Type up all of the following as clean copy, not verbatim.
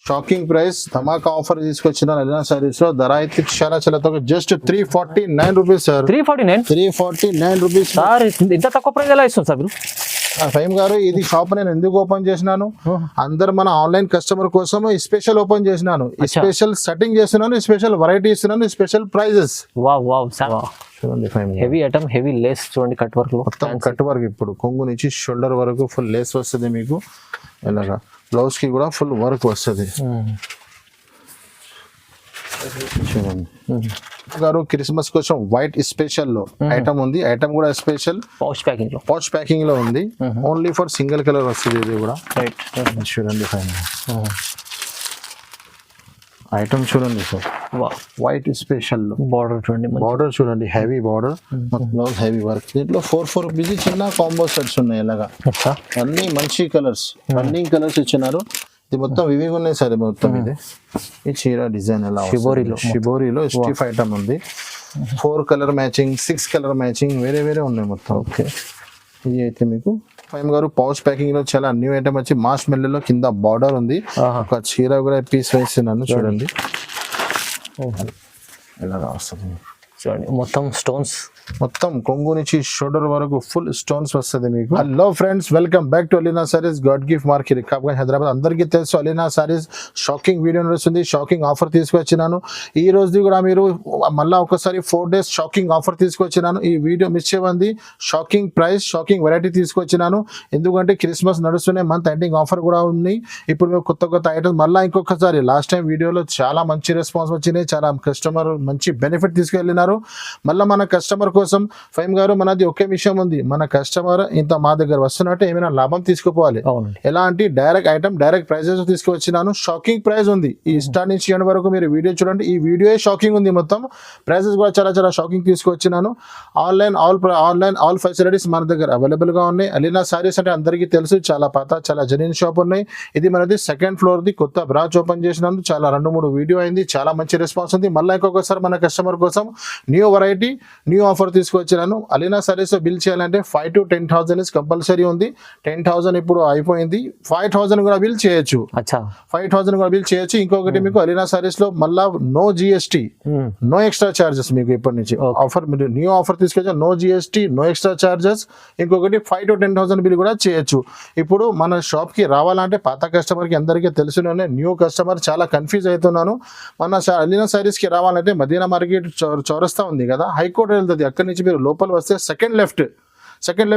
Shocking price ధమాకా offer తీసుకొచ్చిన Alina sarees లో ధర అయితే చాలా చాలా తక్కువ, just 349 rupees sir. 349 rupees sir. ఇంత తక్కువ ప్రైస్ ఎలా ఇస్తుంది సార్ మీరు? ఫైమ్ గారు, ఇది షాప్ నేను ఎందుకు ఓపెన్ చేసినాను, అందరు మన ఆన్లైన్ కస్టమర్ కోసం స్పెషల్ ఓపెన్ చేసినాను, స్పెషల్ సెట్టింగ్ చేస్తున్నాను, స్పెషల్ వెరైటీ ఇస్తున్నాను, special prices. Wow wow sir, చూడండి ఫైమ్ హెవీ ఐటమ్, హెవీ లేస్ చూడండి, కట్ వర్క్ లో మొత్తం కట్ వర్క్. ఇప్పుడు కొంగు నుంచి షోల్డర్ వరకు ఫుల్ లేస్ వస్తుంది మీకు. ఇలాగా బ్లౌజ్ కి కూడా ఫుల్ వర్క్ వస్తుంది. చూడండి గారు, క్రిస్మస్ కోసం వైట్ స్పెషల్ లో ఐటమ్ ఉంది. ఐటమ్ కూడా స్పెషల్ పౌచ్ ప్యాకింగ్ లో ఉంది. ఓన్లీ ఫర్ సింగిల్ కలర్ వస్తుంది. ఇది కూడా చూడండి ఫైన్ ఐటమ్ చూడండి సార్, వైట్ స్పెషల్ లో బార్డర్ చూడండి. బార్డర్ చూడండి, heavy border, blouse heavy work. దీంట్లో 4 పీసీ చిన్న కాంబో సెట్స్ ఉన్నాయి. ఇలాగా అన్ని మంచి కలర్స్, రన్నింగ్ కలర్స్ ఇచ్చినారు. ఇది మొత్తం వివింగ్ ఉన్నాయి సార్. మొత్తం ఇది ఈ చీర డిజైన్ ఎలా షిబోరిలో స్టిఫ్ ఐటమ్ ఉంది. 4 కలర్ మ్యాచింగ్, 6 కలర్ మ్యాచింగ్, వేరే వేరే ఉన్నాయి మొత్తం. ఓకే, ఇది అయితే మీకు ఫైమ్ గారు పౌచ్ ప్యాకింగ్ లో చాలా న్యూ ఐటమ్ వచ్చి మాస్ మెల్లో కింద బార్డర్ ఉంది. ఒక చీర కూడా పీస్ వేస్తున్నాను చూడండి. ఎలా వస్తుంది చూడండి, మొత్తం స్టోన్స్, మొత్తం కొంగు నుంచి షోల్డర్ వరకు ఫుల్ స్టోన్స్ వస్తుంది మీకు. Hello friends, welcome back to Alina sarees, God gift market, Rikabganj, Hyderabad. అందరికీ తెలుసు అలీనా సారీస్ షాకింగ్ వీడియో నడుస్తుంది. షాకింగ్ ఆఫర్ తీసుకొచ్చినాను. ఈ రోజు కూడా మీరు మళ్ళీ ఒకసారి 4 days షాకింగ్ ఆఫర్ తీసుకొచ్చినాను. ఈ వీడియో మిస్ చేయండి. షాకింగ్ ప్రైస్, షాకింగ్ వెరైటీ తీసుకొచ్చినాను. ఎందుకంటే క్రిస్మస్ నడుస్తున్నాయి, మంత్ ఎండింగ్ ఆఫర్ కూడా ఉంది. ఇప్పుడు మేము కొత్త ఐటమ్స్ మళ్ళీ ఇంకొకసారి, లాస్ట్ టైం వీడియోలో చాలా మంచి రెస్పాన్స్ వచ్చినాయి, చాలా కస్టమర్ మంచి బెనిఫిట్ తీసుకెళ్ళినారు. మళ్ళీ మన కస్టమర్ కోసం ఫైమ్ గారు, మనది ఒకే విషయం ఉంది, మన కస్టమర్ ఇంత మా దగ్గర వస్తున్నట్టే ఏమైనా లాభం తీసుకుపోవాలి. ఎలాంటి డైరెక్ట్ ఐటమ్ డైరెక్ట్ ప్రైజెస్ తీసుకువచ్చినాను. షాకింగ్ ప్రైస్ ఉంది. ఈ స్టార్ట్ నుంచి ఎండ్ వరకు మీరు వీడియో చూడండి. ఈ వీడియో షాకింగ్ ఉంది. మొత్తం ప్రైజెస్ కూడా చాలా చాలా షాకింగ్ తీసుకొచ్చినాను. ఆన్లైన్ ఆల్ ఫెసిలిటీస్ మన దగ్గర అవైలబుల్ గా ఉన్నాయి. అలీనా సారీస్ అంటే అందరికీ తెలుసు, చాలా పాత, చాలా జెన్యూన్ షాప్ ఉన్నాయి. ఇది మనది 2nd floor ది కొత్త బ్రాంచ్ ఓపెన్ చేసినాను. చాలా 2-3 వీడియో అయింది, చాలా మంచి రెస్పాన్స్ ఉంది. మళ్ళీ ఇంకొకసారి మన కస్టమర్ కోసం న్యూ వెరైటీ, న్యూ ఆఫర్ తీసుకొచ్చినాను. అలీనా సారీస్ బిల్ చేయాలంటే 5,000 to 10,000 కంపల్సరీ ఉంది. 10,000 ఇప్పుడు అయిపోయింది. 5,000 కూడా బిల్ చేయొచ్చు. 5,000 కూడా బిల్ చేయొచ్చు. ఇంకొకటి మీకు అలీనా సారీస్ లో మళ్ళా no GST, no extra charges. మీకు ఇప్పటి నుంచి ఆఫర్, మీరు న్యూ ఆఫర్ తీసుకొచ్చా, no GST, no extra charges. ఇంకొకటి 5,000 to 10,000 బిల్ కూడా చేయొచ్చు. ఇప్పుడు మన షాప్ కి రావాలంటే పాత కస్టమర్ కి అందరికీ తెలుసునే, న్యూ కస్టమర్ చాలా కన్ఫ్యూజ్ అవుతున్నాను. మన అలీనా సారీస్ కి రావాలంటే మదీనా మార్కెట్ చౌరస్తా ఉంది కదా, హైకోర్టు వెళ్తుంది. అక్కడి నుంచి మీరు లోపల వస్తే సెకండ్ లెఫ్ట్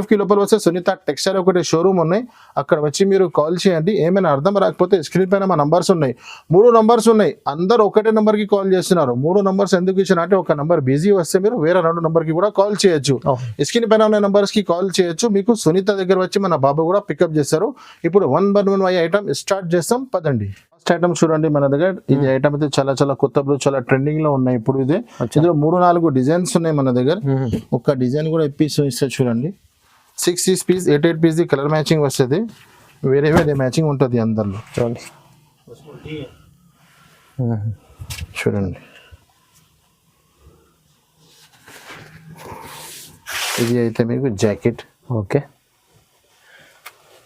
కి లోపల వస్తే సునీత టెక్స్టైల్ ఒకటి షోరూమ్ ఉన్నాయి. అక్కడ వచ్చి మీరు కాల్ చేయండి. ఏమైనా అర్థం రాకపోతే స్క్రీన్ పైన మా నంబర్స్ ఉన్నాయి, 3 నంబర్స్ ఉన్నాయి. అందరూ ఒకటే నంబర్ కి కాల్ చేస్తున్నారు. 3 నంబర్స్ ఎందుకు ఇచ్చిన అంటే, ఒక నంబర్ బిజీ వస్తే మీరు వేరే 2 నంబర్ కి కూడా కాల్ చేయొచ్చు. స్క్రీన్ పైన ఉన్న నంబర్స్ కి కాల్ చేయొచ్చు. మీకు సునీత దగ్గర వచ్చి మన బాబు కూడా పికప్ చేస్తారు. ఇప్పుడు 1 by 1 ఐటమ్ స్టార్ట్ చేస్తాం, పదండి. ఫస్ట్ ఐటమ్ చూడండి మన దగ్గర. ఇది ఐటమ్ అయితే చాలా చాలా కొత్త, చాలా ట్రెండింగ్ లో ఉన్నాయి ఇప్పుడు. ఇదే ఇందులో 3-4 డిజైన్స్ ఉన్నాయి మన దగ్గర. ఒక డిజైన్ కూడా పీస్ ఇస్తే చూడండి. 6 piece, 8 piece the colour matching వస్తుంది. వేరే వేరే మ్యాచింగ్ ఉంటుంది అందరిలో. చూడండి, ఇది అయితే మీకు జాకెట్. ఓకే,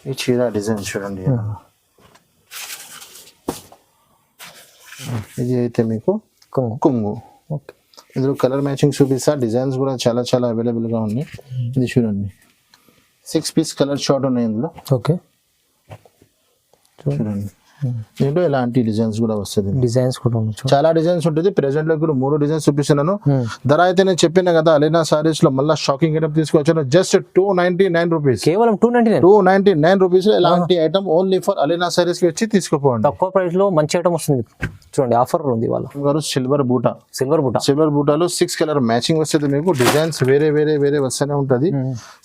ఈ చీర డిజైన్ చూడండి. ఇది అయితే మీకు కొంగు. ఇందులో కలర్ మ్యాచింగ్ చూపిస్తా. డిజైన్స్ కూడా చాలా చాలా అవైలబుల్ గా ఉన్నాయి. ఇది చూడండి, 6 పీస్ కలర్ షార్ట్ ఉన్నాయి ఇందులో. ఓకే, చూడండి. దీంట్లో ఇలాంటి డిజైన్స్ కూడా వస్తుంది. డిజైన్స్ కూడా చాలా డిజైన్స్ ఉంటుంది. ప్రెసెంట్ లో 3 డిజైన్స్ చూపిస్తున్నాను. ధర అయితే నేను చెప్పిన కదా, అలీనా సారీస్ లో మళ్ళీ షాకింగ్ ఐటమ్ తీసుకొచ్చాను. జస్ట్ 299 రూపీస్, కేవలం 299 రూపీస్. ఇలాంటి item only for Alina saris కి వచ్చి తీసుకోపోండి. తక్కువ ప్రైస్ లో మంచి ఐటమ్ వస్తుంది. చూడండి, ఆఫర్ ఉంది వాళ్ళ. సిల్వర్ బూటాలు 6 కలర్ మ్యాచింగ్ వస్తుంది మీకు. డిజైన్స్ వేరే వేరే వేరే వస్తూనే ఉంటది.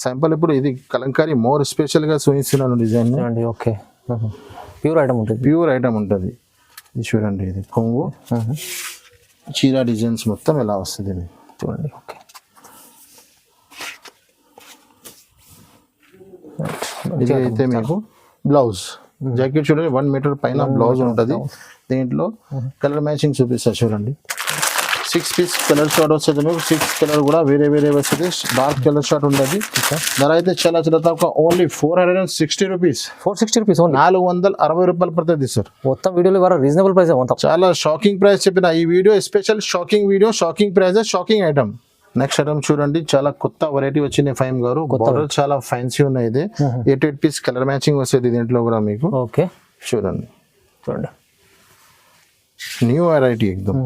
సింపుల్ ఇప్పుడు ఇది కలంకారీ మోర్ స్పెషల్ గా చూపిస్తున్నాను డిజైన్. ఓకే, ప్యూర్ ఐటమ్ ఉంటుంది. ఇది చూడండి, ఇది కొంగు చీర డిజైన్స్ మొత్తం ఎలా వస్తుంది చూడండి. ఓకే, ఇది అయితే మీకు బ్లౌజ్ జాకెట్ చూడండి. 1 మీటర్ పైన బ్లౌజ్ ఉంటుంది. దీంట్లో కలర్ మ్యాచింగ్ చూపిస్తా చూడండి. సిక్స్ పీస్ కలర్ షార్ట్ వస్తుంది మీకు. 6 కలర్ కూడా వేరే వేరే వస్తుంది. డార్క్ కలర్ షార్ట్ ఉండదు. ధర అయితే చాలా చాలా తక్కువ, ఓన్లీ 460 రూపీస్. 460 rupees only. 460 రూపాయలు పడుతుంది సార్. మొత్తం వీడియోలో ఇవ్వరా రీజనబుల్ ప్రైస్ మొత్తం. చాలా షాకింగ్ ప్రైస్ చెప్పిన ఈ video special shocking video, shocking price, shocking item. Next item చూడండి, చాలా కొత్త వెరైటీ వచ్చింది ఫైమ్ గారు. బార్డర్ చాలా ఫ్యాన్సీ ఉన్నాయి. ఇది 8 పీస్ కలర్ మ్యాచింగ్ వస్తుంది దీంట్లో కూడా మీకు. ఓకే చూడండి చూడండి, న్యూ వెరైటీ ఎక్దమ్.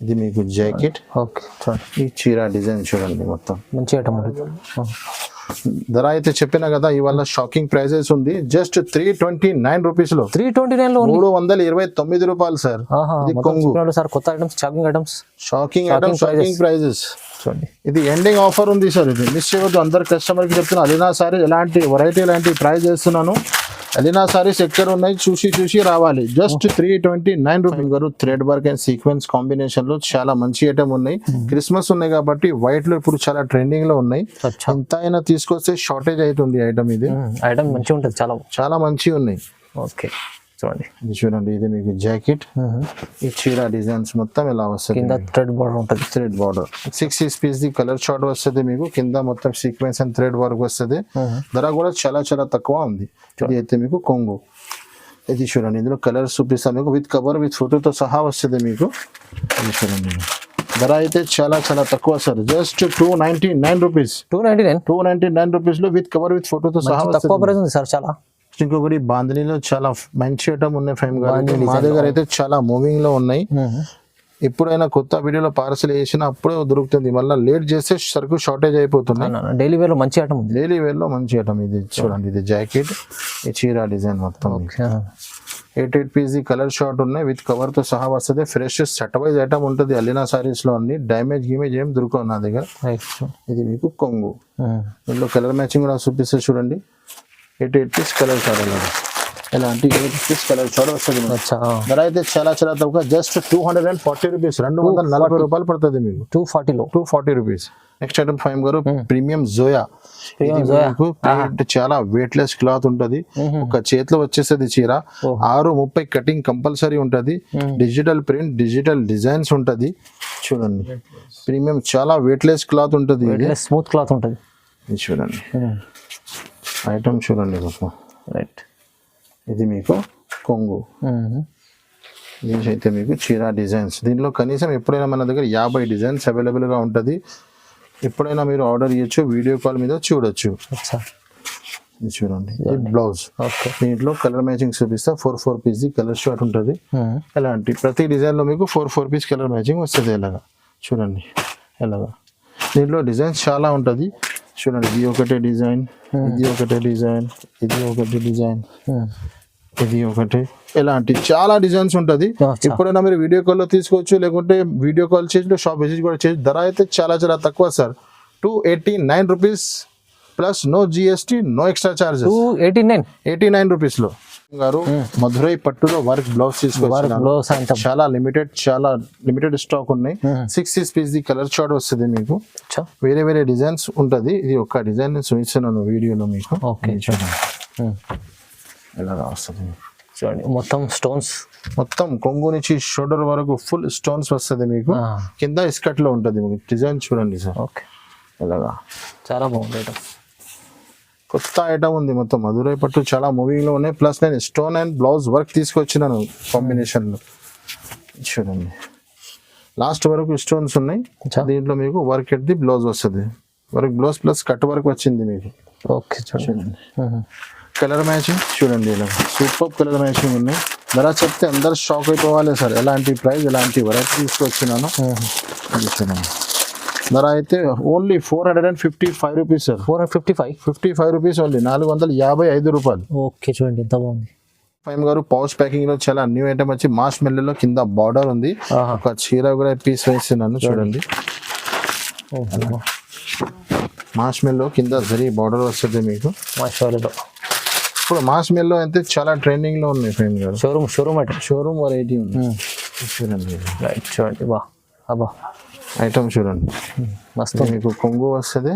ఇది మీకు జాకెట్. ఓకే చూడండి, ఈ చీర డిజైన్ చూడండి మొత్తం మంచి ఐటమ్ ఉంటుంది. ధర అయితే చెప్పినా కదా, ఇవాళ షాకింగ్ ప్రైజెస్ ఉంది. జస్ట్ 329 రూపీస్ లో, 329 లో 329 రూపాయలు సార్. ఇది కొంగు సార్, కొత్త items, shocking items, shocking item, shocking prices. చూడండి, ఇది ఎండింగ్ ఆఫర్ ఉంది సార్. ఇది మిస్ చేయవద్దు. అందరు కస్టమర్ కి చెప్తున్నా, అలీనా సారీస్ ఎలాంటి వెరైటీ ఎలాంటి ప్రైస్ చేస్తున్నాను. అలీనా సారీస్ ఎక్కడ ఉన్నాయి చూసి రావాలి. జస్ట్ 329 రూపీస్ గారు. Thread work and sequence combination లో చాలా మంచి ఐటమ్ ఉన్నాయి. క్రిస్మస్ ఉన్నాయి కాబట్టి వైట్ లో ఇప్పుడు చాలా ట్రెండింగ్ లో ఉన్నాయి. ఎంత అయినా తీసుకొస్తే షార్టేజ్ అవుతుంది ఐటమ్. ఇది ఐటమ్ మంచిగా ఉంటుంది, చాలా చాలా మంచిగా ఉన్నాయి. ఓకే చూడండి, ఇది చూడండి, ఇది మీకు జాకెట్. ఈ చీర డిజైన్స్ మొత్తం ఇలా వస్తుంది. కింద థ్రెడ్ బార్డర్ ఉంటుంది. Thread border 6 piece the colour short వస్తుంది మీకు. కింద మొత్తం సీక్వెన్స్ అండ్ థ్రెడ్ వర్క్ వస్తుంది. ధర కూడా చాలా చాలా తక్కువ ఉంది. ఇది అయితే మీకు కొంగు. ఇది చూడండి, ఇందులో కలర్స్ చూపిస్తాను మీకు. విత్ కవర్ విత్ ఫోటోతో సహా వస్తుంది మీకు. ఇది చూడండి, ధర అయితే చాలా చాలా తక్కువ సార్. Just 299 rupees. 299 రూపీస్ లో విత్ కవర్ విత్ ఫోటోతో సహా తక్కువ ప్రైస్ ఉంది సార్. చాలా ఇంకొకటి బాంధనీలో చాలా మంచి ఐటమ్ ఉన్నాయి ఫైమ్ గారు. మా దగ్గర అయితే చాలా మూవింగ్ లో ఉన్నాయి. ఎప్పుడైనా కొత్త వీడియోలో పార్సల్ చేసినా అప్పుడే దొరుకుతుంది. మళ్ళీ లేట్ చేస్తే సరుకు షార్టేజ్ అయిపోతుంది. డైలీ వేర్ లో మంచి ఐటమ్ ఉంది. డైలీ వేర్ లో మంచి ఐటమ్. ఇది చూడండి, ఇది జాకెట్, ఈ చీర డిజైన్ మొత్తం. 8 పీస్ కలర్ షార్ట్ ఉన్నాయి. విత్ కవర్ తో సహా వస్తుంది. ఫ్రెష్ సెట్ వైజ్ ఐటమ్ ఉంటుంది అలీనా సారీస్ లో. అన్ని డ్యామేజ్ గిమేజ్ ఏం దొరకవు నా దగ్గర. ఇది మీకు కొంగు. ఇందులో కలర్ మ్యాచింగ్ కూడా చూపిస్తే చూడండి. 8 పీస్ కలర్ షార్ట్ ఎలాంటి 8 పీస్ కలర్ షార్ట్ వస్తుంది. ధర అయితే చాలా చాలా తక్కువ. Just 240 rupees. 240 రూపాయలు పడుతుంది మీకు. 240 రూపీస్. నెక్స్ట్ ఐటమ్ ఫైమ్ గారు, ప్రీమియం జోయా. చాలా వెయిట్ లెస్ క్లాత్ ఉంటది. ఒక చేతిలో వచ్చేస్తుంది చీర. 6:30 కటింగ్ కంపల్సరీ ఉంటది. డిజిటల్ ప్రింట్, డిజిటల్ డిజైన్స్ ఉంటది. చూడండి, ప్రీమియం చాలా వెయిట్ లెస్ క్లాత్ ఉంటది. స్మూత్ క్లాత్ ఉంటది. ఇది చూడండి, ఐటమ్ చూడండి మీకు. రైట్, ఇది మీకు కొంగు. దీని అయితే మీకు చీర డిజైన్స్. దీనిలో కనీసం ఎప్పుడైనా మన దగ్గర 50 డిజైన్స్ అవైలబుల్ గా ఉంటది. ఎప్పుడైనా మీరు ఆర్డర్ చేయొచ్చు, వీడియో కాల్ మీద చూడొచ్చు. ఇది చూడండి, బ్లౌజ్. దీంట్లో కలర్ మ్యాచింగ్ చూపిస్తా. 4 పీస్ కలర్ షార్ట్ ఉంటుంది. ఎలాంటి ప్రతి డిజైన్ లో మీకు 4 పీస్ కలర్ మ్యాచింగ్ వస్తుంది. ఎలాగా చూడండి, ఎలాగా దీంట్లో డిజైన్స్ చాలా ఉంటది. చూడండి, ఇది ఒకటే డిజైన్, ఇది ఒకటే డిజైన్, ఇది ఒకటి డిజైన్, ఇది ఒకటి. ఎలాంటి చాలా డిజైన్స్ ఉంటది. ఎప్పుడైనా మీరు వీడియో కాల్ లో తీసుకోవచ్చు, లేకుంటే వీడియో కాల్ చేసి షాప్ విజిట్ కూడా చేయొచ్చు. ధర అయితే చాలా చాలా తక్కువ sir. 289 rupees plus no GST, no extra charges. 289 rupees లో గారు. మధురై పట్టులో వర్క్ బ్లౌజ్ తీసుకొచ్చి చాలా లిమిటెడ్ స్టాక్ ఉన్నాయి. 6 పీస్ కలర్ షార్ట్ వస్తుంది మీకు. వేరే వేరే డిజైన్స్ ఉంటది. ఇది ఒక డిజైన్ చూపిస్తున్నాను వీడియోలో మీకు. ఎలా వస్తుంది చూడండి, మొత్తం స్టోన్స్, మొత్తం కొంగు నుంచి షోల్డర్ వరకు ఫుల్ స్టోన్స్ వస్తుంది మీకు. కింద ఇస్కట్ లో ఉంటది మీకు. డిజైన్ చూడండి సార్. ఎలాగా చాలా బాగుంది. కొత్త ఐటమ్ ఉంది మొత్తం. మధురై పట్టు చాలా మూవింగ్ లో ఉన్నాయి. ప్లస్ నేను స్టోన్ అండ్ బ్లౌజ్ వర్క్ తీసుకొచ్చినాను కాంబినేషన్ లో. చూడండి, లాస్ట్ వరకు స్టోన్స్ ఉన్నాయి. దీంట్లో మీకు వర్క్ ఎట్ ది బ్లౌజ్ వస్తుంది. Work blouse plus cut work వచ్చింది మీకు. ఓకే చూడండి, కలర్ మ్యాచింగ్ చూడండి. ఇలా సూపర్ కలర్ మ్యాచింగ్ ఉన్నాయి. ధర చెప్తే అందరు షాక్ అయిపోవాలి సార్. ఎలాంటి ప్రైస్, ఎలాంటి వెరైటీ తీసుకొచ్చినాను. చూడండి, ధర అయితే only 455 rupees sir. 455 rupees only. 455 రూపాయలు. ఓకే చూడండి, ఎంత బాగుంది. ఫైమ్ గారు, పౌచ్ ప్యాకింగ్ లో చాలా న్యూ ఐటమ్ వచ్చి మాస్ మెల్లో కింద బార్డర్ ఉంది. ఒక చీర కూడా పీస్ వేస్తున్నాను చూడండి. మాస్ మెల్లో కింద జరీ బార్డర్ వస్తుంది మీకు. ఇప్పుడు మాస్ మెల్లో అయితే చాలా ట్రెండింగ్ లో ఉన్నాయి ఫైమ్ గారు. షోరూమ్ వెరైటీ ఉంది. చూడండి, చూడండి, బా అబ్బా ఐటమ్ చూడండి. మస్తు మీకు కొంగు వస్తుంది.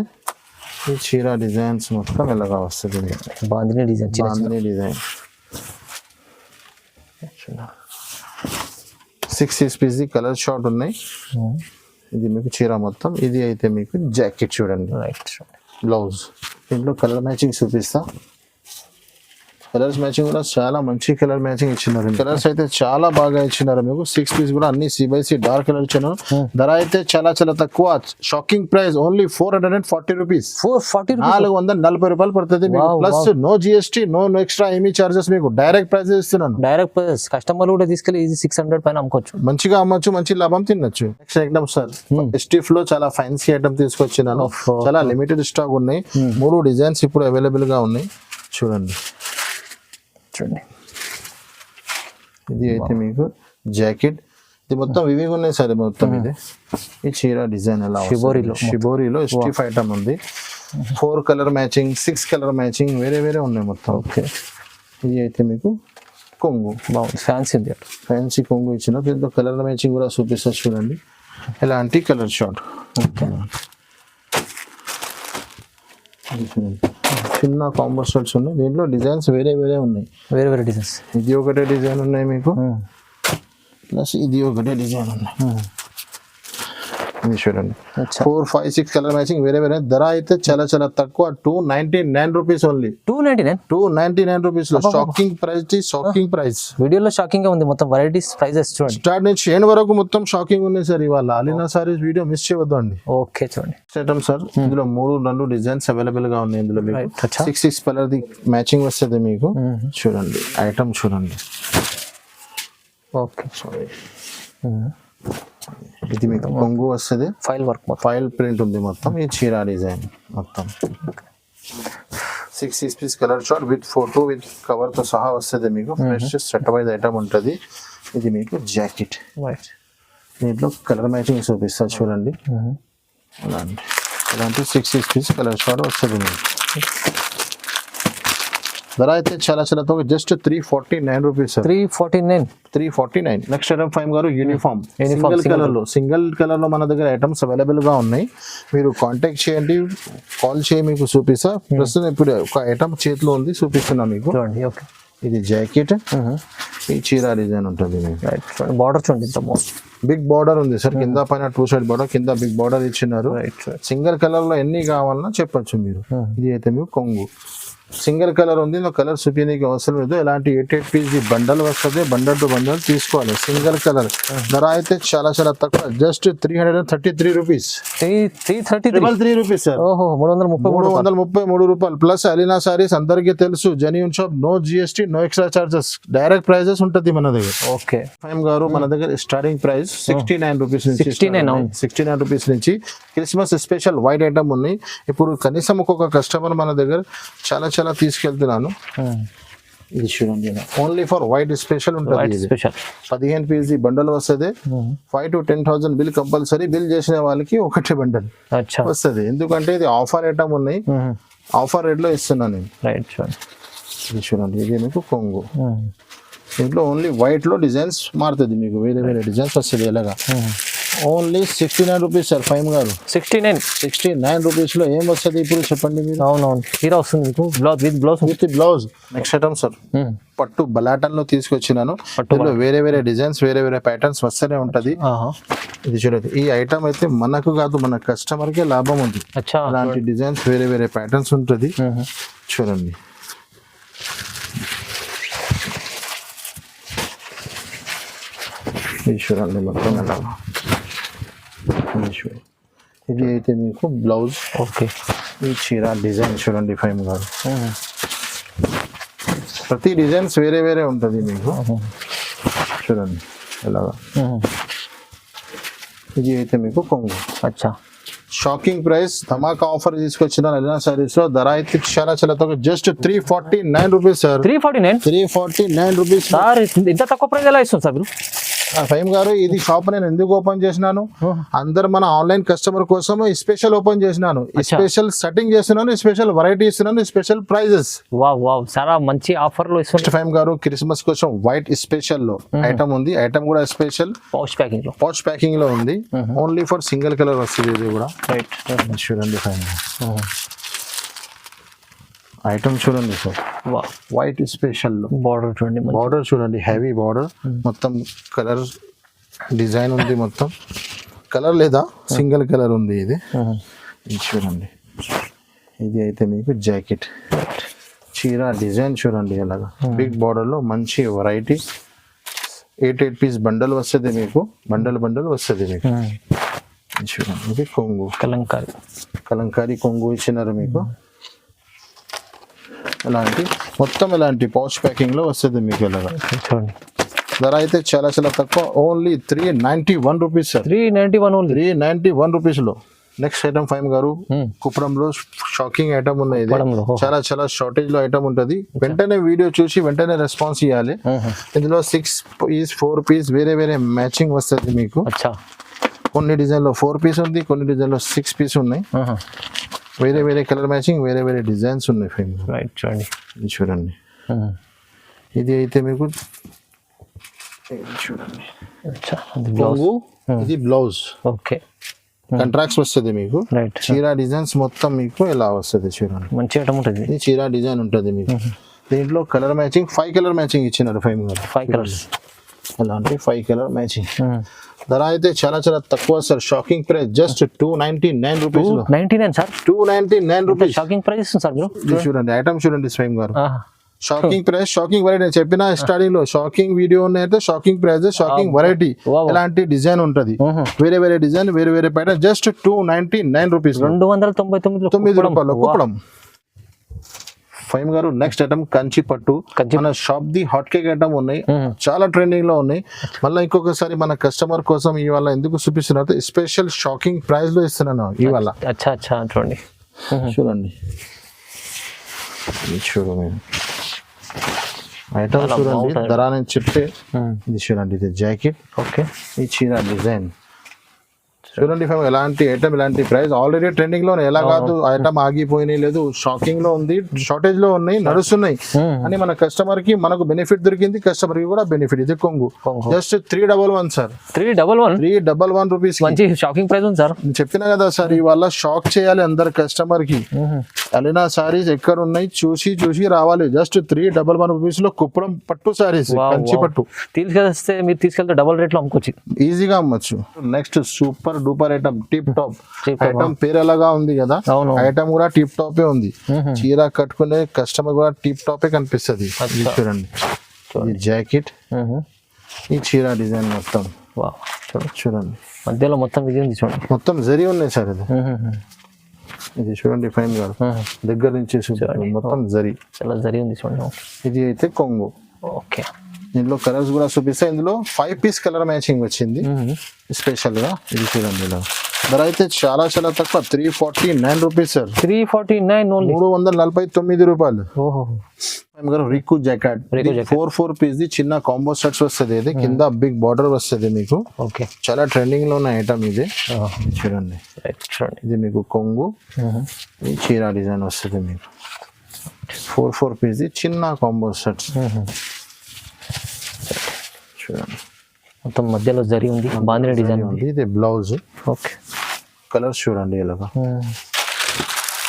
ఈ చీర డిజైన్స్ మొత్తం ఇలాగా వస్తుంది. Bandhani design. 6 piece colour short ఉన్నాయి. ఇది మీకు చీర మొత్తం. ఇది అయితే మీకు జాకెట్ చూడండి, రైట్. బ్లౌజ్. దీంట్లో కలర్ మ్యాచింగ్ చూపిస్తా. కలర్స్ మ్యాచింగ్ కూడా చాలా మంచి కలర్ మ్యాచింగ్ ఇచ్చినారు. కలర్స్ అయితే చాలా బాగా ఇచ్చినారు మీకు. 6 పీస్ కూడా అన్ని C/C డార్క్ కలర్ ఇచ్చినారు. ధర అయితే చాలా చాలా తక్కువ. Shocking price only 440 rupees. 440 రూపాయలు పడుతుంది మీకు. Plus no GST, no extra ఏమీ చార్జెస్. మీకు డైరెక్ట్ ప్రైస్ ఇస్తున్నాను. Direct price. కస్టమర్ కూడా తీసుకెళ్ళి ఈజీ 600 పైన అమ్ముకోవచ్చు. మంచిగా అమ్మొచ్చు, మంచి లాభం తినొచ్చు. నెక్స్ట్ ఐటమ్ సార్, ఎస్టిఫ్ లో చాలా ఫ్యాన్సీ ఐటమ్ తీసుకొచ్చినాను. చాలా లిమిటెడ్ స్టాక్ ఉన్నాయి. 3 డిజైన్స్ ఇప్పుడు అవైలబుల్ గా ఉన్నాయి. చూడండి. ఇది అయితే మీకు జాకెట్. ఇది మొత్తం వివిగా ఉన్నాయి సార్. మొత్తం ఇది ఈ చీర డిజైన్ ఎలా షిబోరిలో స్టిఫ్ ఐటమ్ ఉంది. 4 కలర్ మ్యాచింగ్, 6 కలర్ మ్యాచింగ్, వేరే వేరే ఉన్నాయి మొత్తం. ఓకే. ఇది అయితే మీకు కొంగు. బాగుంది, ఫ్యాన్సీ కొంగు ఇచ్చిన. దీంట్లో కలర్ మ్యాచింగ్ కూడా చూపిస్తారు చూడండి. ఎలాంటి కలర్ షార్ట్. చిన్న కాంబో షర్ట్స్ ఉన్నాయి. దీంట్లో డిజైన్స్ వేరే వేరే ఉన్నాయి. వేరే డిజైన్స్. ఇది ఒకటే డిజైన్ ఉన్నాయి మీకు. ప్లస్ ఇది ఒకటే డిజైన్ ఉన్నాయి. ఇది చూడండి. 4, 5, 6 కలర్ మ్యాచింగ్ వేరే వేరే. ధర అయితే చాలా చాలా తక్కువ. 299 రూపీస్ ఓన్లీ. 299 రూపీస్ లో షాకింగ్ ప్రైస్. వీడియోలో షాకింగ్ గా ఉంది. మొత్తం వెరైటీస్ ప్రైజెస్ చూడండి. స్టార్ట్ నుంచి ఎండ్ వరకు మొత్తం షాకింగ్ ఉన్నాయి సార్. ఇవాళ అలీనా సారీస్ వీడియో మిస్ చేయవద్దు అండి. ఓకే చూడండి. ఐటమ్ సార్, ఇందులో 3 డిజైన్స్ అవైలబుల్ గా ఉన్నాయి. ఇందులో మీకు 6 కలర్ ది మ్యాచింగ్ వస్తుంది మీకు. చూడండి ఐటమ్ చూడండి. ఓకే. ఇది మీకు కొంగు వస్తుంది. ఫైల్ ప్రింట్ ఉంది మొత్తం. ఈ చీర డిజైన్ మొత్తం 6 piece colour short with photo with cover తో సహా వస్తుంది మీకు. ఫ్రెష్ సెట్ వైజ్ ఐటమ్ ఉంటుంది. ఇది మీకు జాకెట్. దీంట్లో కలర్ మ్యాచింగ్ చూపిస్తా చూడండి. ఇలాంటి 6 పీస్ కలర్ షార్ట్ వస్తుంది మీకు. ధర అయితే చాలా చాలా తక్కువ. Just 349 rupees. 349. నెక్స్ట్ ఐటమ్ 5 గారు యూనిఫామ్ సింగిల్ కలర్ లో మన దగ్గర ఐటమ్స్ అవైలబుల్ గా ఉన్నాయి. మీరు కాంటాక్ట్ చేయండి, కాల్ చేయి, మీకు చూపిస్తా. ప్రస్తుతం ఇప్పుడు ఒక ఐటమ్ చేతిలో ఉంది, చూపిస్తున్నా మీకు. ఇది జాకెట్. ఈ చీర డిజైన్ ఉంటుంది. బార్డర్ చూడండి, బిగ్ బార్డర్ ఉంది సార్. కింద పైన 2 సైడ్ బార్డర్, కింద బిగ్ బార్డర్ ఇచ్చినారు. సింగిల్ కలర్ లో ఎన్ని కావాలన్నా చెప్పొచ్చు మీరు. ఇది అయితే మీకు కొంగు. సింగిల్ కలర్ ఉంది. కలర్ చూపించడానికి అవసరం లేదు. ఇలాంటి 8 పీస్ బండల్ వస్తుంది. బండల్ టు బండల్ తీసుకోవాలి. Single colour. ధర అయితే చాలా చాలా తక్కువ. Just 333 rupees. 333 rupees sir. 333 రూపాయలు. ప్లస్ అలీనా సారీస్ అందరికీ తెలుసు, genuine shop, no GST, no extra charges, direct prices ఉంటుంది మన దగ్గర. ఓకే. ఫైమ్ గారు మన దగ్గర స్టార్టింగ్ ప్రైస్ 69 రూపీస్ నుంచి. 69 రూపీస్ నుంచి క్రిస్మస్ స్పెషల్ వైట్ ఐటమ్ ఉన్నాయి. ఇప్పుడు కనీసం ఒక్కొక్క కస్టమర్ మన దగ్గర చాలా చాలా తీసుకెళ్తున్నాను. ఇది చూడండి, ఓన్లీ ఫర్ వైట్ స్పెషల్ ఉంటుంది. 15 పీస్ బండల్ వస్తుంది. 5 to 10,000 బిల్ కంపల్సరీ. బిల్ చేసిన వాళ్ళకి ఒకటి బండల్ వస్తుంది. ఎందుకంటే ఇది ఆఫర్ ఐటమ్ ఉన్నాయి. ఆఫర్ రేట్ లో ఇస్తున్నాను నేను. ఇది చూడండి. ఇది మీకు కొంగు. దీంట్లో ఓన్లీ వైట్ లో డిజైన్స్ మారుతుంది మీకు. వేరే వేరే డిజైన్స్ వస్తుంది. ఎలాగా ఓన్లీ 69 రూపీస్ సార్. 5 గారు 69 రూపీస్ లో ఏం వస్తుంది ఇప్పుడు చెప్పండి మీరు. అవునవును, హీరో వస్తుంది మీకు. With blouse. Next item sir, పట్టు బలాటన్ లో తీసుకొచ్చినాను. వేరే వేరే డిజైన్స్, వేరే వేరే ప్యాటర్న్స్ వస్తూనే ఉంటది. ఇది చూడండి. ఈ ఐటమ్ అయితే మనకు కాదు, మన కస్టమర్ కే లాభం ఉంది. అలాంటి డిజైన్స్, వేరే వేరే ప్యాటర్న్స్ ఉంటుంది. చూడండి. ఇది చూడండి మొత్తం ఎలా. ఇది అయితే మీకు బ్లౌజ్. ఓకే. ఈ చీర డిజైన్ చూడండి 5 గారు. ప్రతి డిజైన్స్ వేరే వేరే ఉంటుంది మీకు. చూడండి ఎలాగా. ఇది అయితే మీకు కొంగు. షాకింగ్ ప్రైస్, ధమాకా ఆఫర్ తీసుకొచ్చిన అలీనా సారీస్ లో. ధర అయితే చాలా చాలా తక్కువ. Just 349 rupees sir. 349 rupees sir. ఇంత తక్కువ ప్రైస్ ఎలా ఇస్తుంది సార్ మీరు? ఫైమ్ గారు, ఇది షాప్ నేను ఎందుకు ఓపెన్ చేసినాను, అందరు మన ఆన్లైన్ కస్టమర్ కోసం స్పెషల్ ఓపెన్ చేసినాను. స్పెషల్ సెట్టింగ్ చేస్తున్నాను, స్పెషల్ వెరైటీ ఇస్తున్నాను, స్పెషల్ ప్రైజెస్. చాలా మంచి ఆఫర్ లో ఇస్తున్నారు. ఫైమ్ గారు, క్రిస్మస్ కోసం వైట్ స్పెషల్ లో ఐటమ్ ఉంది. ఐటమ్ కూడా స్పెషల్ పౌచ్ ప్యాకింగ్ లో ఉంది. ఓన్లీ ఫర్ సింగిల్ కలర్ వస్తుంది. ఇది కూడా చూడండి ఫైమ్ ఐటమ్ చూడండి సార్. వైట్ స్పెషల్ లో బార్డర్ చూడండి. హెవీ బార్డర్ మొత్తం. కలర్ డిజైన్ ఉంది మొత్తం. కలర్ లేదా సింగిల్ కలర్ ఉంది ఇది. ఇది చూడండి, ఇది అయితే మీకు జాకెట్ చీర డిజైన్ చూడండి ఎలాగా బిగ్ బార్డర్ లో మంచి వెరైటీ. 8 పీస్ బండల్ వస్తుంది మీకు, బండల్ వస్తుంది మీకు. ఇది చూడండి, ఇది కొంగు కలంకారీ కొంగు ఇచ్చినారు మీకు. ఇలాంటి మొత్తం ఇలాంటి పౌచ్ ప్యాకింగ్ లో వస్తుంది మీకు ఇలాగా. చూడండి ధర అయితే చాలా చాలా తక్కువ, ఓన్లీ 391 రూపీస్ సార్. 391 రూపీస్ లో. నెక్స్ట్ ఐటమ్ ఫైమ్ గారు, కుప్పడంలో షాకింగ్ ఐటమ్ ఉన్నాయి. ఇది చాలా చాలా షార్టేజ్ లో ఐటమ్ ఉంటది. వెంటనే వీడియో చూసి వెంటనే రెస్పాన్స్ ఇవ్వాలి. ఇందులో 6 పీస్ 4 పీస్ వేరే వేరే మ్యాచింగ్ వస్తుంది మీకు. కొన్ని డిజైన్ లో 4 పీస్ ఉంది, కొన్ని డిజైన్ లో 6 పీస్ ఉన్నాయి. వేరే వేరే కలర్ మ్యాచింగ్, వేరే వేరే డిజైన్స్ ఉన్నాయి ఫైమ్. చూడండి, ఇది చూడండి, ఇది అయితే మీకు చూడండి ఇది బ్లౌజ్. ఓకే, కంట్రాక్ట్స్ వస్తుంది మీకు. చీర డిజైన్స్ మొత్తం మీకు ఎలా వస్తుంది చూడండి, మంచి ఐటమ్ ఉంటుంది. ఇది చీర డిజైన్ ఉంటుంది మీకు. దీంట్లో కలర్ మ్యాచింగ్ 5 కలర్ మ్యాచింగ్ ఇచ్చినారు ఫైవ్ గారు. 5 కలర్స్ అలాంటి 5 కలర్ మ్యాచింగ్. ధర అయితే చాలా చాలా తక్కువ sir. Shocking price just 299 rupees. 299 sir, 299 rupees shocking price sir. మీరు చూడండి ఐటమ్ చూడండి స్వయం గారు. Shocking price, shocking variety. నేను చెప్పిన స్టార్టింగ్ లో షాకింగ్ వీడియో అయితే షాకింగ్ ప్రైస్, షాకింగ్ వెరైటీ. ఎలాంటి డిజైన్ ఉంటది, వేరే వేరే డిజైన్, వేరే వేరే ప్యాటర్న్. జస్ట్ 299 రూపీస్, 299 రూపాయలు కుప్పడం. ఫైమ్ గారు నెక్స్ట్ ఐటమ్ కంచి పట్టు. మన shop the hot cake item ఉన్నాయి, చాలా ట్రెండింగ్ లో ఉన్నాయి. మళ్ళీ ఇంకొకసారి మన కస్టమర్ కోసం ఇవాళ ఎందుకు చూపిస్తున్నారు, స్పెషల్ షాకింగ్ ప్రైస్ లో ఇస్తున్నాను ఇవాళ. చూడండి చూడండి, చూడండి ఐటమ్ చూడండి. ధర నేను చెప్తే ఇది చూడండి, ఇది జాకెట్. ఓకే, ఈ చీర డిజైన్ చూడండి. ఎలాంటి ఐటమ్, ఎలాంటి ప్రైస్. ఆల్రెడీ ట్రెండింగ్ లో ఎలా కాదు, ఐటమ్ ఆగిపోయినాయి లేదు, షాకింగ్ లో ఉంది, షార్టేజ్ లో ఉన్నాయి, నడుస్తున్నాయి అని మన కస్టమర్ కి మనకు బెనిఫిట్ దొరికింది, కస్టమర్ కి కూడా బెనిఫిట్. ఇది కొంగు జస్ట్ 311 సార్. 311 రూపీస్. మంచి షాకింగ్ ప్రైస్ ఉంది సార్. చెప్పినా కదా సార్, ఇవాళ షాక్ చేయాలి అందరు కస్టమర్ కి. అలీనా సారీస్ ఎక్కడ ఉన్నాయి చూసి చూసి రావాలి. జస్ట్ 311 రూపీస్ లో కుప్పడం పట్టు సారీస్, కంచి పట్టు. తీసుకెళ్తే మీరు తీసుకెళ్తే డబుల్ రేట్ లో అమ్ముకోవచ్చు, ఈజీగా అమ్మచ్చు. Next super duper item, tip top item. పేరు ఎలాగా ఉంది కదా, ఐటమ్ కూడా టిప్ టాపే ఉంది. చీర కట్టుకునే కస్టమర్ కూడా టిప్ టాపే కనిపిస్తుంది. చూడండి, ఈ జాకెట్, ఈ చీర డిజైన్ మొత్తం చూడండి. మధ్యలో మొత్తం చూడండి, మొత్తం జరీ ఉన్నాయి సార్. ఇది చూడండి ఫైన్ గారు, దగ్గర నుంచి మొత్తం జరీ, చాలా జరీ ఉంది చూడండి. ఇది అయితే కొంగు. ఓకే, దీంట్లో కలర్స్ కూడా చూపిస్తాయి. ఇందులో 5 పీస్ కలర్ మ్యాచింగ్ వచ్చింది స్పెషల్ గా. ఇది చూడండి, ఇలా ధర అయితే చాలా చాలా తక్కువ, 349 రూపీస్ సార్. 349 రూపాయలు. రిక్కు జాకెట్ 4 పీస్ ది చిన్న కాంబో సెట్స్ వస్తుంది. ఇది కింద బిగ్ బార్డర్ వస్తుంది మీకు. ఓకే, చాలా ట్రెండింగ్ లో ఉన్న ఐటమ్ ఇది. చూడండి, ఇది మీకు కొంగు, ఈ చీర డిజైన్ వస్తుంది మీకు. 4 పీస్ ది చిన్న కాంబో సెట్స్ చూడండి. మొత్తం మధ్యలో జరీ ఉంది, బాందిన డిజైన్ ఉంది. ఇది బ్లౌజ్. ఓకే, కలర్స్ చూడండి ఇలాగా,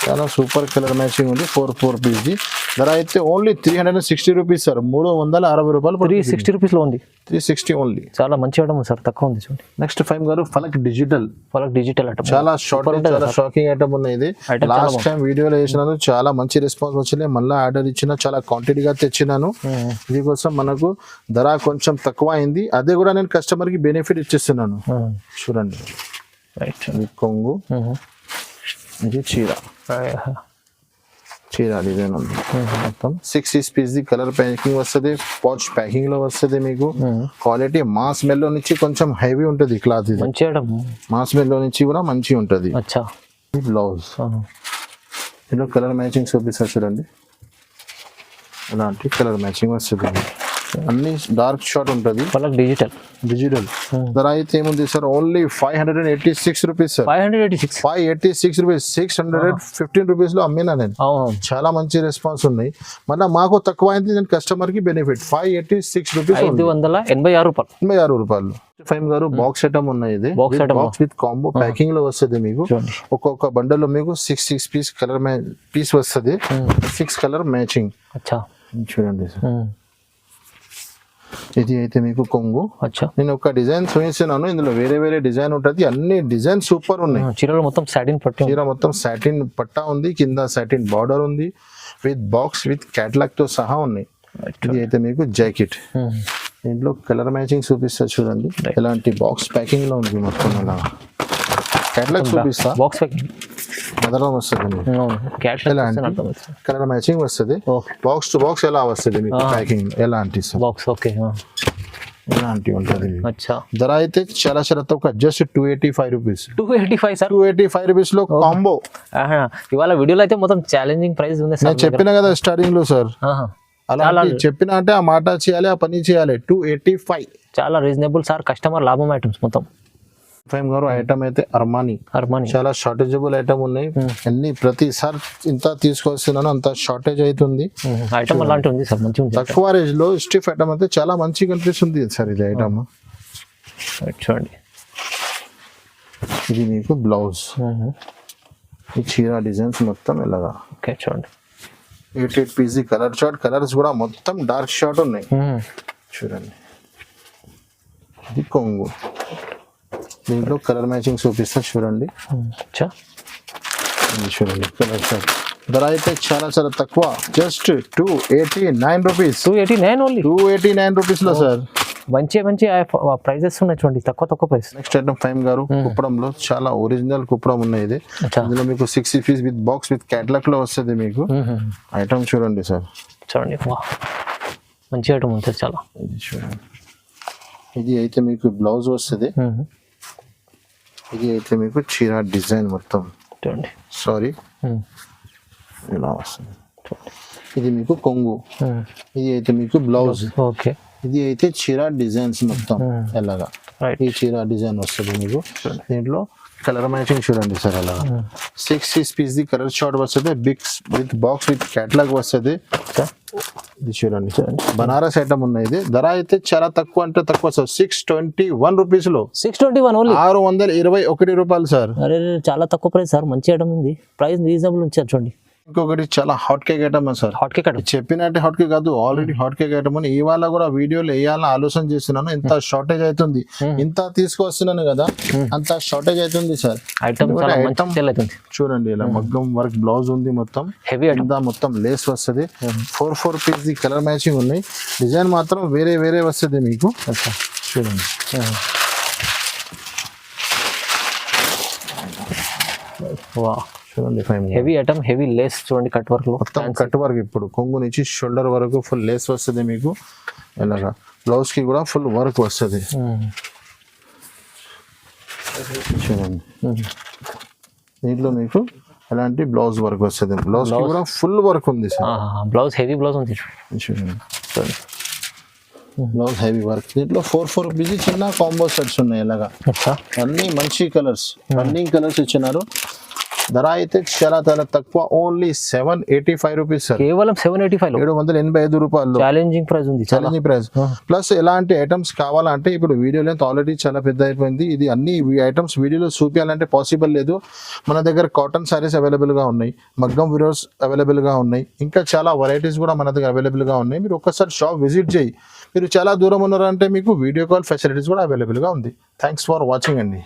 చాలా సూపర్ కలర్ మ్యాచింగ్ ఉంది. 4 పీస్ ది. ధర అయితే ఓన్లీ 360 రూపీస్ సార్. 360 రూపాయలు. 360 రూపీస్ లో ఉంది. 360 ఓన్లీ. చాలా మంచి ఐటమ్ సార్, తక్కువ ఉంది చూడండి. నెక్స్ట్ ఫైమ్ గారు ఫలక్ డిజిటల్ ఐటమ్. చాలా షార్ట్, చాలా షాకింగ్ ఐటమ్ ఉన్నాయి. ఇది లాస్ట్ టైం వీడియోలో వేసినాను, చాలా మంచి రెస్పాన్స్ వచ్చింది. మళ్ళీ ఆర్డర్ ఇచ్చిన, చాలా క్వాంటిటీగా తెచ్చినాను. దీనికోసం మనకు ధర కొంచెం తక్కువ అయింది, అదే కూడా నేను కస్టమర్ కి బెనిఫిట్ ఇచ్చేస్తున్నాను. చూడండి, కొంగు, ఇది చీర డిజైన్ ఉంది. మొత్తం 6 పీస్ ది కలర్ ప్యాకింగ్ వస్తుంది, పౌచ్ ప్యాకింగ్ లో వస్తుంది మీకు. క్వాలిటీ మాస్ మెల్లో నుంచి కొంచెం హెవీ ఉంటుంది క్లాత్. ఇది మాస్ మెల్లో నుంచి కూడా మంచి ఉంటుంది. బ్లౌజ్ ఇందులో కలర్ మ్యాచింగ్ చూపిస్తారు చూడండి, ఇలాంటి కలర్ మ్యాచింగ్ వస్తుంది. అన్ని డార్క్ షార్ట్ ఉంటుంది. డిజిటల్ ధర అయితే ఏముంది sir, only 586 rupees sir. 586 rupees. 615 rupees లో అమ్మినా నేను. చాలా మంచి రెస్పాన్స్ ఉన్నాయి. మళ్ళీ మాకు తక్కువ అయింది, నేను కస్టమర్ కి బెనిఫిట్. 586 రూపీస్, 586 రూపాయలు. ఫైమ్ గారు బాక్స్ ఐటమ్ ఉన్నాయి. ఇది బాక్స్ విత్ కాంబో ప్యాకింగ్ లో వస్తుంది మీకు. ఒక్కొక్క బండల్ లో మీకు 6 పీస్ కలర్ పీస్ వస్తుంది. 6 కలర్ మ్యాచింగ్ చూడండి సార్. ఇది అయితే మీకు కొంగు. అచ్చా నేను ఒక డిజైన్ చూపిస్తున్నాను, ఇందులో వేరే వేరే డిజైన్ ఉంటుంది. అన్ని డిజైన్ సూపర్ ఉన్నాయి. చీరలో మొత్తం సాటిన్ పట్టి చీర మొత్తం సాటిన్ పట్టా ఉంది, కింద సాటిన్ బార్డర్ ఉంది, విత్ బాక్స్ విత్ క్యాటలాగ్ తో సహా ఉన్నాయి. ఇది అయితే మీకు జాకెట్. దీంట్లో కలర్ మ్యాచింగ్ చూపిస్తా చూడండి, ఎలాంటి బాక్స్ ప్యాకింగ్ లో ఉంది మొత్తం. అలా క్యాటలాగ్ చూపిస్తా, బాక్స్ ప్యాకింగ్ మదరం వస్తుంది. కలర్ మ్యాచింగ్ వస్తుంది, బాక్స్ టు బాక్స్ ఎలా వస్తుంది మీకు ప్యాకింగ్ ఎలాంటి బాక్స్. ఓకే ఎలాంటి ఉంటుంది. అచ్చా ధర అయితే చాలా చాలా తక్కువ, జస్ట్ 285 రూపీస్. 285 సార్, 285 రూపీస్ లో కాంబో. ఇవాళ వీడియోలో అయితే మొత్తం ఛాలెంజింగ్ ప్రైస్ ఉంది నేను చెప్పిన కదా స్టార్టింగ్ లో సార్, అలా చెప్పిన అంటే ఆ మాట చేయాలి, ఆ పని చేయాలి. 285 చాలా రీజనబుల్ సార్, కస్టమర్ లాభం ఐటమ్స్ మొత్తం. ఫైమ్ గారు ఐటమ్ అయితే అర్మానీ చాలా షార్టేజబుల్ ఐటమ్ ఉన్నాయి. అన్ని ప్రతిసారి ఇంత తీసుకొస్తున్నాను అంత షార్టేజ్ అవుతుంది. ఐటమ్ అలాంటి ఉంది సార్, మంచిగా ఉంది. తక్కువ రేంజ్ లో స్టిఫ్ ఐటమ్ అయితే చాలా మంచిగా కనిపిస్తుంది సార్ ఇది ఐటమ్. చూడండి ఇది మీకు బ్లౌజ్, ఈ చీర డిజైన్స్ మొత్తం ఇలాగా. ఓకే చూడండి 88 పీసీ కలర్ షార్ట్, కలర్స్ కూడా మొత్తం డార్క్ షార్ట్ ఉన్నాయి. చూడండి ఇది కొంగు, దీంట్లో కలర్ మ్యాచింగ్ చూపిస్తా చూడండి. చూడండి కలర్ షార్ట్. ధర అయితే చాలా చాలా తక్కువ, జస్ట్ 289 రూపీస్. 289 ఓన్లీ, 289 రూపీస్ లో సార్. మంచి మంచి ప్రైజెస్ ఉన్నాయి చూడండి, తక్కువ ప్రైస్. నెక్స్ట్ ఐటమ్ ఫైమ్ గారు కుప్పడంలో చాలా ఒరిజినల్ కుప్పడం ఉన్నాయి. ఇది ఇందులో మీకు 60 piece with box with catalogue లో వస్తుంది మీకు ఐటమ్. చూడండి సార్, చూడండి మంచి ఐటమ్ ఉంటుంది చాలా. ఇది చూడండి, ఇది అయితే మీకు బ్లౌజ్ వస్తుంది. ఇది అయితే మీకు చీర డిజైన్ మొత్తం చూడండి, సారీ ఇలా వస్తుంది. ఇది మీకు కొంగు, ఇది అయితే మీకు బ్లౌజ్. ఓకే ఇది అయితే చీర డిజైన్స్ మొత్తం ఎలాగా ఈ చీర డిజైన్ వస్తుంది మీకు. దీంట్లో కలర్ మ్యాచింగ్ చూడండి సార్, అలాగా 6 పీస్ ది కలర్ షార్ట్ వస్తుంది, big with box with catalogue వస్తుంది. ఇది చూడండి బనారస్ ఐటమ్ ఉన్నాయి. ఇది ధర అయితే చాలా తక్కువ అంటే తక్కువ సార్, 621 రూపీస్ లో. 621 ఓన్లీ, 621 రూపాయలు సార్. అరే చాలా తక్కువ ప్రైస్ సార్, మంచి ఐటమ్ ఉంది, ప్రైస్ రీజనబుల్ ఉంచారు చూడండి. ఇంకొకటి చాలా hot cake item sir. Hot cake item చెప్పినట్టే హాట్ కేక్ కాదు, ఆల్రెడీ హాట్ కేక్ ఐటమ్ అని ఇవాళ కూడా వీడియోలో వేయాలని ఆలోచన చేస్తున్నాను. ఇంత షార్టేజ్ అవుతుంది, ఇంత తీసుకొస్తున్నాను కదా అంత షార్టేజ్ అవుతుంది సార్. ఐటమ్ చూడండి ఇలా మగ్గం వర్క్ బ్లౌజ్ ఉంది, మొత్తం హెవీ ఐటమ్, మొత్తం లేస్ వస్తుంది. 4 పీస్ ది కలర్ మ్యాచింగ్ ఉన్నాయి. డిజైన్ మాత్రం వేరే వేరే వస్తుంది మీకు. చూడండి చూడండి fine heavy item, heavy lace చూడండి, కట్ వర్క్ లో మొత్తం కట్ వర్క్. ఇప్పుడు కొంగు నుంచి షోల్డర్ వరకు ఫుల్ లేస్ వస్తుంది మీకు. ఇలాగా బ్లౌజ్ కి కూడా ఫుల్ వర్క్ వస్తుంది. చూడండి దీంట్లో మీకు ఎలాంటి బ్లౌజ్ వర్క్ వస్తుంది, బ్లౌజ్ కి కూడా ఫుల్ వర్క్ ఉంది సార్. బ్లౌజ్ హెవీ బ్లౌజ్ ఉంది చూడండి, బ్లౌజ్ హెవీ వర్క్. దీంట్లో 4 పీస్ చిన్న కాంబో సెట్స్ ఉన్నాయి. ఇలాగా అన్ని మంచి కలర్స్, రన్నింగ్ కలర్స్ ఇచ్చినారు. ధర అయితే చాలా చాలా తక్కువ, ఓన్లీ 785 రూపీస్ సార్. కేవలం 785 785 రూపాయలు. ఛాలెంజింగ్ ప్రైస్ ఉంది, ఛాలెంజింగ్ ప్రైస్. ప్లస్ ఎలాంటి ఐటమ్స్ కావాలంటే ఇప్పుడు వీడియో లెంత్ ఆల్రెడీ చాలా పెద్ద అయిపోయింది. ఇది అన్ని ఐటమ్స్ వీడియోలో చూపించాలంటే పాసిబుల్ లేదు. మన దగ్గర కాటన్ సారీస్ అవైలబుల్ గా ఉన్నాయి, మగ్గం వీడియోస్ అవైలబుల్ గా ఉన్నాయి, ఇంకా చాలా వెరైటీస్ కూడా మన దగ్గర అవైలబుల్ గా ఉన్నాయి. మీరు ఒక్కసారి షాప్ విజిట్ చేయి. మీరు చాలా దూరం ఉన్నారంటే మీకు వీడియో కాల్ ఫెసిలిటీస్ కూడా అవైలబుల్ గా ఉంది. థ్యాంక్స్ ఫర్ వాచింగ్ అండి.